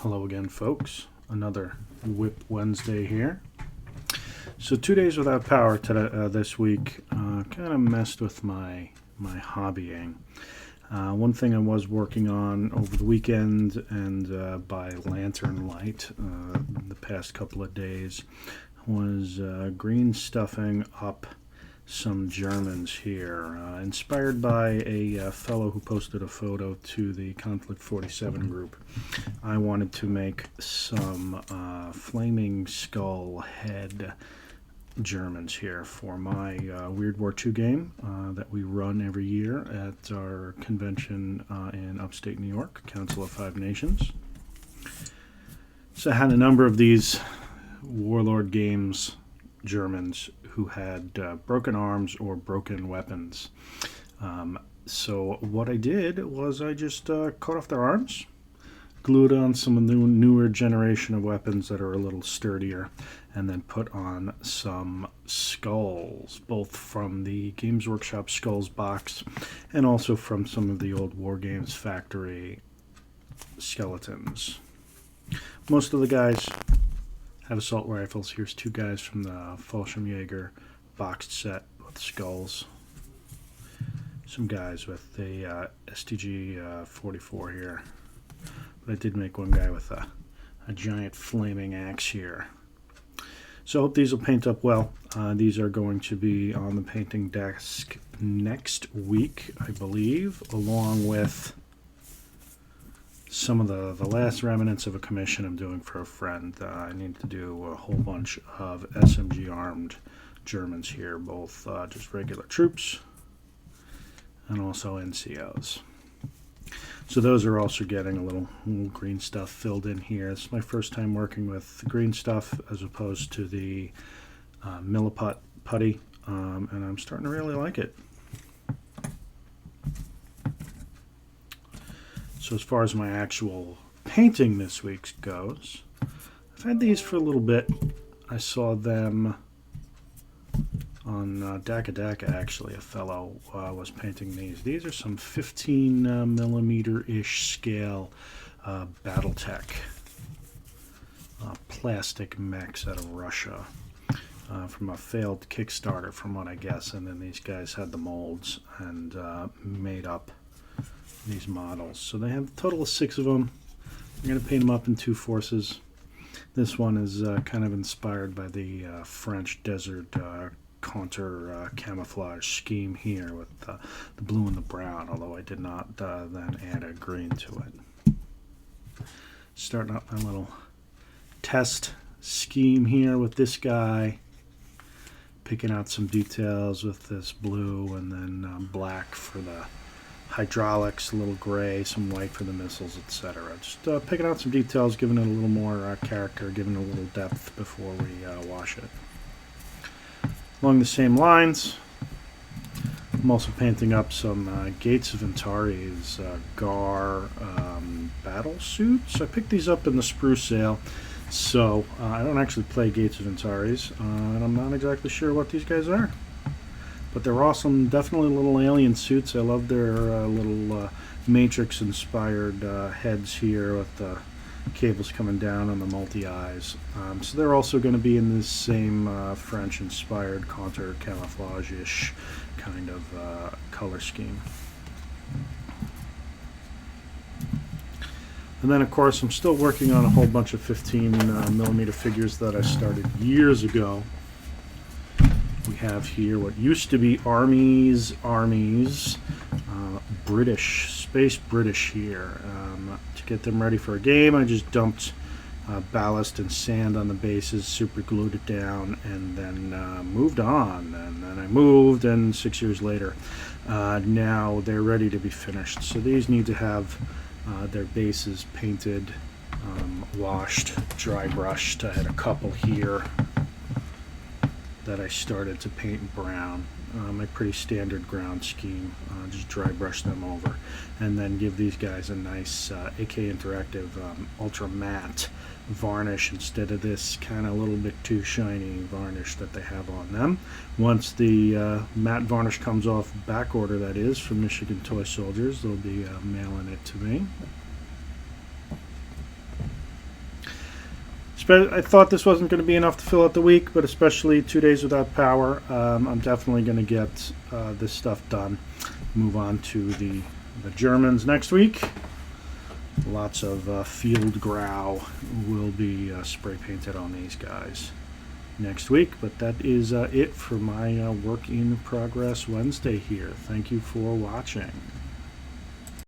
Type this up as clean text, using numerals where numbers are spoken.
Hello again, folks. Another WIP Wednesday here. So 2 days without power today, this week kind of messed with my hobbying. One thing I was working on over the weekend and by lantern light the past couple of days was green stuffing up some Germans here, inspired by a fellow who posted a photo to the Conflict 47 group. I wanted to make some flaming skull head Germans here for my Weird War II game that we run every year at our convention in upstate New York, Council of Five Nations. So I had a number of these Warlord Games Germans who had broken arms or broken weapons. So what I did was I just cut off their arms, glued on some of the newer generation of weapons that are a little sturdier, and then put on some skulls, both from the Games Workshop Skulls box and also from some of the old War Games Factory skeletons. Most of the guys have assault rifles. Here's two guys from the Fallschirmjäger boxed set with skulls. Some guys with the STG 44 here. But I did make one guy with a giant flaming axe here. So I hope these will paint up well. These are going to be on the painting desk next week, I believe, along with some of the last remnants of a commission I'm doing for a friend. I need to do a whole bunch of SMG armed Germans here, both just regular troops and also NCOs. So those are also getting a little green stuff filled in here. It's my first time working with green stuff as opposed to the Milliput putty, and I'm starting to really like it. So as far as my actual painting this week goes, I've had these for a little bit. I saw them on Daka Daka, actually. A fellow was painting these. These are some 15 millimeter-ish scale Battletech plastic mechs out of Russia from a failed Kickstarter, from what I guess. And then these guys had the molds and made up these models. So they have a total of 6 of them. I'm going to paint them up in 2 forces. This one is kind of inspired by the French desert contour camouflage scheme here with the blue and the brown, although I did not then add a green to it. Starting up my little test scheme here with this guy, picking out some details with this blue and then black for the hydraulics, a little gray, some white for the missiles, etc. Just picking out some details, giving it a little more character, giving it a little depth before we wash it. Along the same lines, I'm also painting up some Gates of Antares GAR battle suits. I picked these up in the spruce sale, so I don't actually play Gates of Antares, and I'm not exactly sure what these guys are. But they're awesome, definitely little alien suits. I love their little Matrix-inspired heads here with the cables coming down on the multi-eyes. So they're also going to be in this same French-inspired contour camouflage-ish kind of color scheme. And then, of course, I'm still working on a whole bunch of 15 millimeter figures that I started years ago. We have here what used to be armies, Space British here. To get them ready for a game, I just dumped ballast and sand on the bases, super glued it down, and then moved on. And then I moved, and 6 years later, now they're ready to be finished. So these need to have their bases painted, washed, dry brushed. I had a couple here that I started to paint brown. My pretty standard ground scheme. Just dry brush them over and then give these guys a nice AK Interactive ultra matte varnish instead of this kind of a little bit too shiny varnish that they have on them. Once the matte varnish comes off, back order that is, from Michigan Toy Soldiers, they'll be mailing it to me. I thought this wasn't going to be enough to fill out the week, but especially 2 days without power, I'm definitely going to get this stuff done. Move on to the Germans next week. Lots of field growl will be spray painted on these guys next week. But that is it for my work in progress Wednesday here. Thank you for watching.